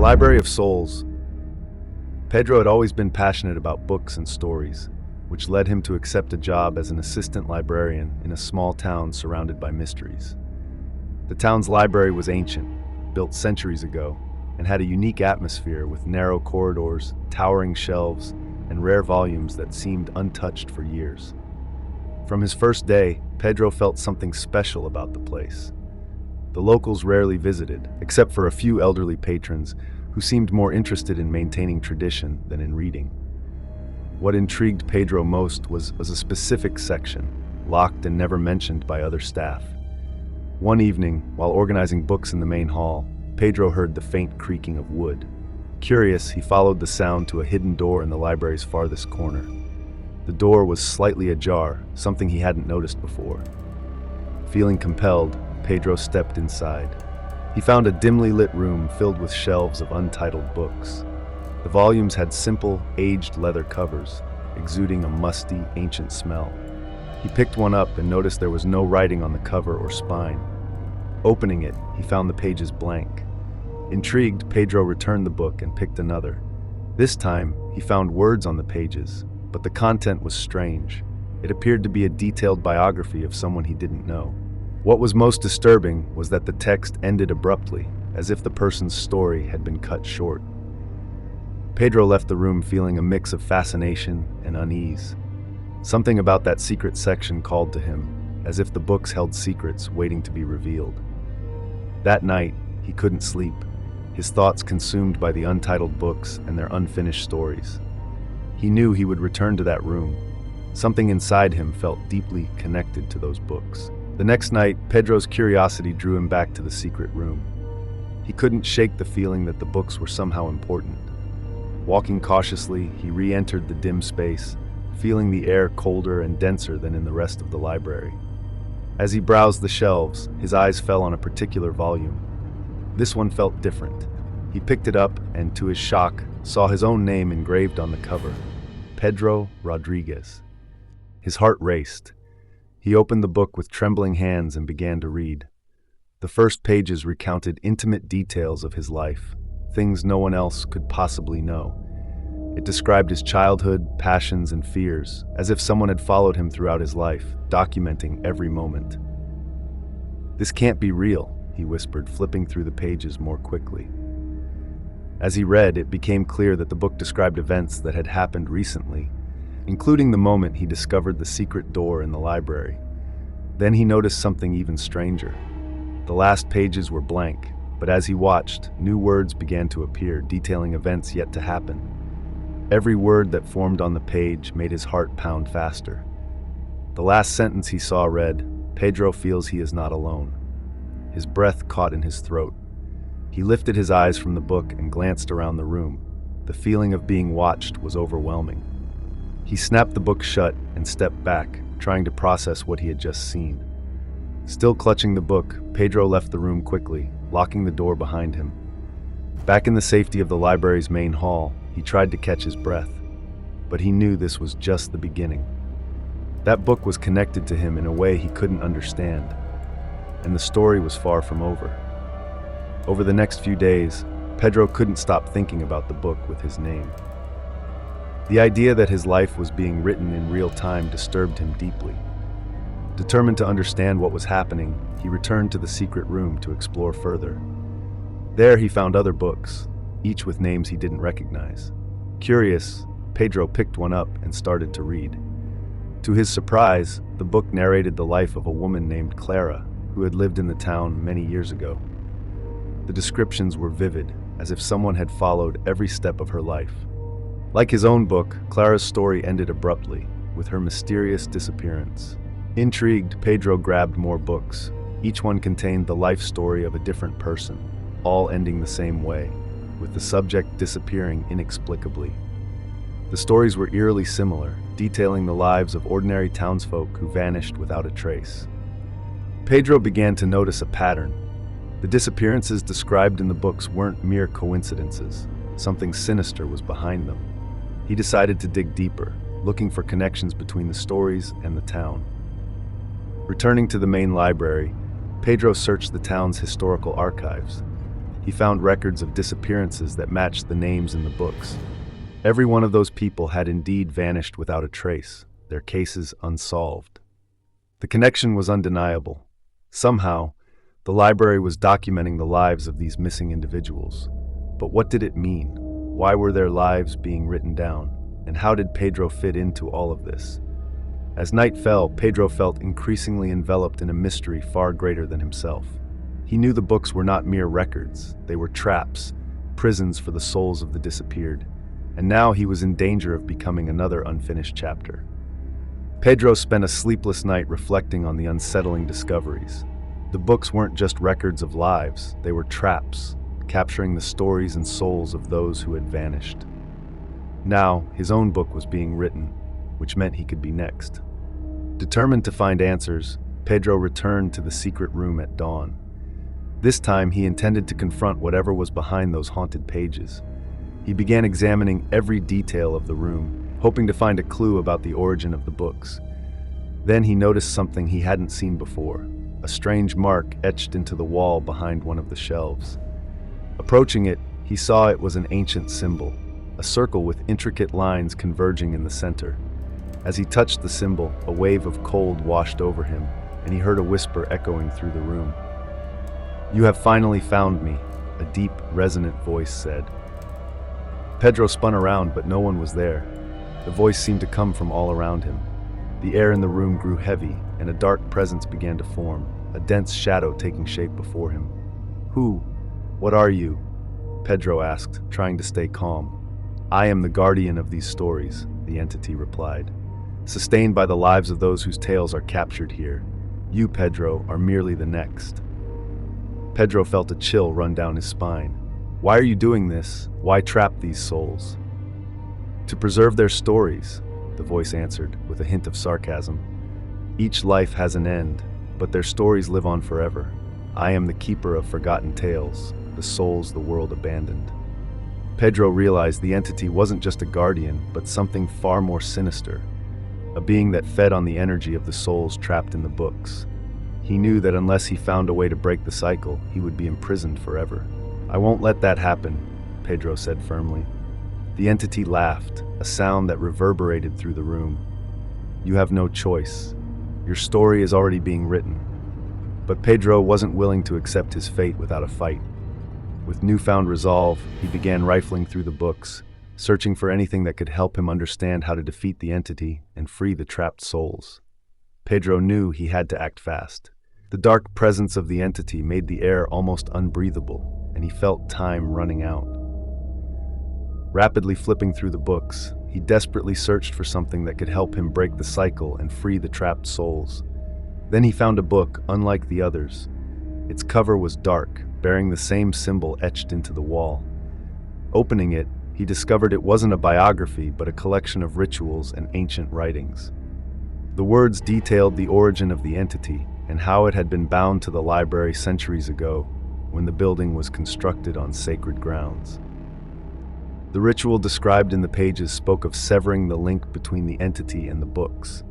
Library of Souls. Pedro had always been passionate about books and stories, which led him to accept a job as an assistant librarian in a small town surrounded by mysteries. The town's library was ancient, built centuries ago, and had a unique atmosphere with narrow corridors, towering shelves, and rare volumes that seemed untouched for years. From his first day, Pedro felt something special about the place. The locals rarely visited, except for a few elderly patrons who seemed more interested in maintaining tradition than in reading. What intrigued Pedro most was a specific section, locked and never mentioned by other staff. One evening, while organizing books in the main hall, Pedro heard the faint creaking of wood. Curious, he followed the sound to a hidden door in the library's farthest corner. The door was slightly ajar, something he hadn't noticed before. Feeling compelled, Pedro stepped inside. He found a dimly lit room filled with shelves of untitled books. The volumes had simple, aged leather covers, exuding a musty, ancient smell. He picked one up and noticed there was no writing on the cover or spine. Opening it, he found the pages blank. Intrigued, Pedro returned the book and picked another. This time, he found words on the pages, but the content was strange. It appeared to be a detailed biography of someone he didn't know. What was most disturbing was that the text ended abruptly, as if the person's story had been cut short. Pedro left the room feeling a mix of fascination and unease. Something about that secret section called to him, as if the books held secrets waiting to be revealed. That night, he couldn't sleep, his thoughts consumed by the untitled books and their unfinished stories. He knew he would return to that room. Something inside him felt deeply connected to those books. The next night, Pedro's curiosity drew him back to the secret room. He couldn't shake the feeling that the books were somehow important. Walking cautiously, he re-entered the dim space, feeling the air colder and denser than in the rest of the library. As he browsed the shelves, his eyes fell on a particular volume. This one felt different. He picked it up and, to his shock, saw his own name engraved on the cover, Pedro Rodriguez. His heart raced. He opened the book with trembling hands and began to read. The first pages recounted intimate details of his life, things no one else could possibly know. It described his childhood, passions, and fears, as if someone had followed him throughout his life, documenting every moment. "This can't be real," he whispered, flipping through the pages more quickly. As he read, it became clear that the book described events that had happened recently, including the moment he discovered the secret door in the library. Then he noticed something even stranger. The last pages were blank, but as he watched, new words began to appear, detailing events yet to happen. Every word that formed on the page made his heart pound faster. The last sentence he saw read, "Pedro feels he is not alone." His breath caught in his throat. He lifted his eyes from the book and glanced around the room. The feeling of being watched was overwhelming. He snapped the book shut and stepped back, trying to process what he had just seen. Still clutching the book, Pedro left the room quickly, locking the door behind him. Back in the safety of the library's main hall, he tried to catch his breath, but he knew this was just the beginning. That book was connected to him in a way he couldn't understand, and the story was far from over. Over the next few days, Pedro couldn't stop thinking about the book with his name. The idea that his life was being written in real time disturbed him deeply. Determined to understand what was happening, he returned to the secret room to explore further. There he found other books, each with names he didn't recognize. Curious, Pedro picked one up and started to read. To his surprise, the book narrated the life of a woman named Clara, who had lived in the town many years ago. The descriptions were vivid, as if someone had followed every step of her life. Like his own book, Clara's story ended abruptly, with her mysterious disappearance. Intrigued, Pedro grabbed more books. Each one contained the life story of a different person, all ending the same way, with the subject disappearing inexplicably. The stories were eerily similar, detailing the lives of ordinary townsfolk who vanished without a trace. Pedro began to notice a pattern. The disappearances described in the books weren't mere coincidences. Something sinister was behind them. He decided to dig deeper, looking for connections between the stories and the town. Returning to the main library, Pedro searched the town's historical archives. He He found records of disappearances that matched the names in the books. Every one of those people had indeed vanished without a trace, their cases unsolved. The connection was undeniable. Somehow, the library was documenting the lives of these missing individuals. But what did it mean? Why were their lives being written down? And how did Pedro fit into all of this? As night fell, Pedro felt increasingly enveloped in a mystery far greater than himself. He knew the books were not mere records. They were traps, prisons for the souls of the disappeared. And now he was in danger of becoming another unfinished chapter. Pedro spent a sleepless night reflecting on the unsettling discoveries. The books weren't just records of lives, they were traps, capturing the stories and souls of those who had vanished. Now, his own book was being written, which meant he could be next. Determined to find answers, Pedro returned to the secret room at dawn. This time, he intended to confront whatever was behind those haunted pages. He began examining every detail of the room, hoping to find a clue about the origin of the books. Then he noticed something he hadn't seen before, a strange mark etched into the wall behind one of the shelves. Approaching it, he saw it was an ancient symbol, a circle with intricate lines converging in the center. As he touched the symbol, a wave of cold washed over him, and he heard a whisper echoing through the room. "You have finally found me," a deep, resonant voice said. Pedro spun around, but no one was there. The voice seemed to come from all around him. The air in the room grew heavy, and a dark presence began to form, a dense shadow taking shape before him. "Who? What are you?" Pedro asked, trying to stay calm. "I am the guardian of these stories," the entity replied. "Sustained by the lives of those whose tales are captured here. You, Pedro, are merely the next." Pedro felt a chill run down his spine. "Why are you doing this? Why trap these souls?" "To preserve their stories," the voice answered, with a hint of sarcasm. "Each life has an end, but their stories live on forever. I am the keeper of forgotten tales, the souls the world abandoned." Pedro realized the entity wasn't just a guardian, but something far more sinister, a being that fed on the energy of the souls trapped in the books. He knew that unless he found a way to break the cycle, he would be imprisoned forever. "I won't let that happen," Pedro said firmly. The entity laughed, a sound that reverberated through the room. "You have no choice. Your story is already being written." But Pedro wasn't willing to accept his fate without a fight. With newfound resolve, he began rifling through the books, searching for anything that could help him understand how to defeat the entity and free the trapped souls. Pedro knew he had to act fast. The dark presence of the entity made the air almost unbreathable, and he felt time running out. Rapidly flipping through the books, he desperately searched for something that could help him break the cycle and free the trapped souls. Then he found a book unlike the others. Its cover was dark, bearing the same symbol etched into the wall. Opening it, he discovered it wasn't a biography, but a collection of rituals and ancient writings. The words detailed the origin of the entity and how it had been bound to the library centuries ago, when the building was constructed on sacred grounds. The ritual described in the pages spoke of severing the link between the entity and the books.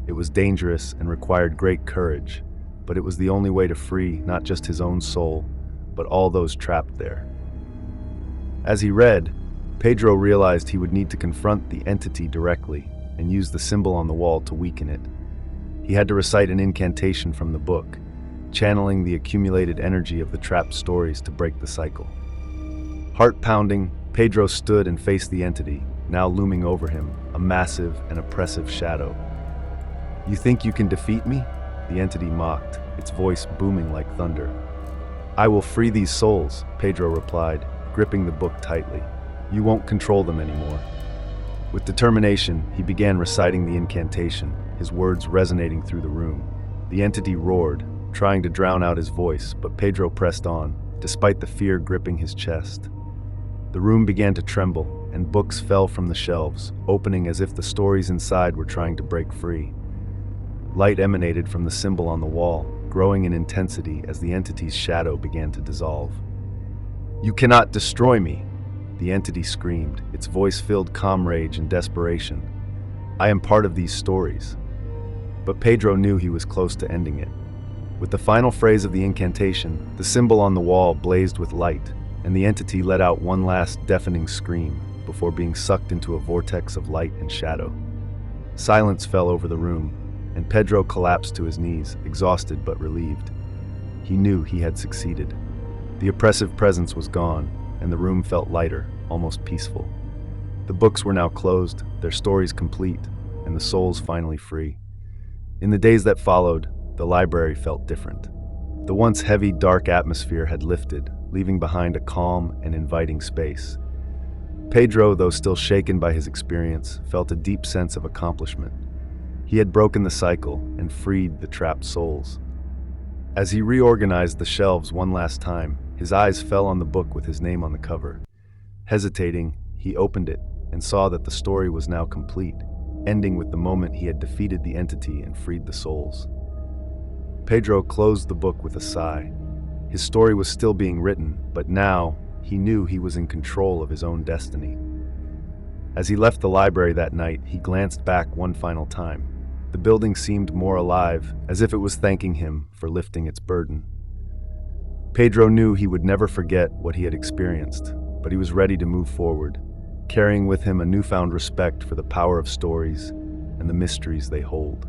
It was dangerous and required great courage, but it was the only way to free not just his own soul, but all those trapped there. As he read, Pedro realized he would need to confront the entity directly and use the symbol on the wall to weaken it. He had to recite an incantation from the book, channeling the accumulated energy of the trapped stories to break the cycle. Heart pounding, Pedro stood and faced the entity, now looming over him, a massive and oppressive shadow. "You think you can defeat me?" the entity mocked, its voice booming like thunder. "I will free these souls," Pedro replied, gripping the book tightly. "You won't control them anymore." With determination, he began reciting the incantation, his words resonating through the room. The entity roared, trying to drown out his voice, but Pedro pressed on, despite the fear gripping his chest. The room began to tremble, and books fell from the shelves, opening as if the stories inside were trying to break free. Light emanated from the symbol on the wall, growing in intensity as the entity's shadow began to dissolve. "You cannot destroy me!" the entity screamed, its voice filled calm rage and desperation. "I am part of these stories." But Pedro knew he was close to ending it. With the final phrase of the incantation, the symbol on the wall blazed with light, and the entity let out one last deafening scream before being sucked into a vortex of light and shadow. Silence fell over the room, and Pedro collapsed to his knees, exhausted but relieved. He knew he had succeeded. The oppressive presence was gone, and the room felt lighter, almost peaceful. The books were now closed, their stories complete, and the souls finally free. In the days that followed, the library felt different. The once heavy, dark atmosphere had lifted, leaving behind a calm and inviting space. Pedro, though still shaken by his experience, felt a deep sense of accomplishment. He had broken the cycle and freed the trapped souls. As he reorganized the shelves one last time, his eyes fell on the book with his name on the cover. Hesitating, he opened it and saw that the story was now complete, ending with the moment he had defeated the entity and freed the souls. Pedro closed the book with a sigh. His story was still being written, but now he knew he was in control of his own destiny. As he left the library that night, he glanced back one final time. The building seemed more alive, as if it was thanking him for lifting its burden. Pedro knew he would never forget what he had experienced, but he was ready to move forward, carrying with him a newfound respect for the power of stories and the mysteries they hold.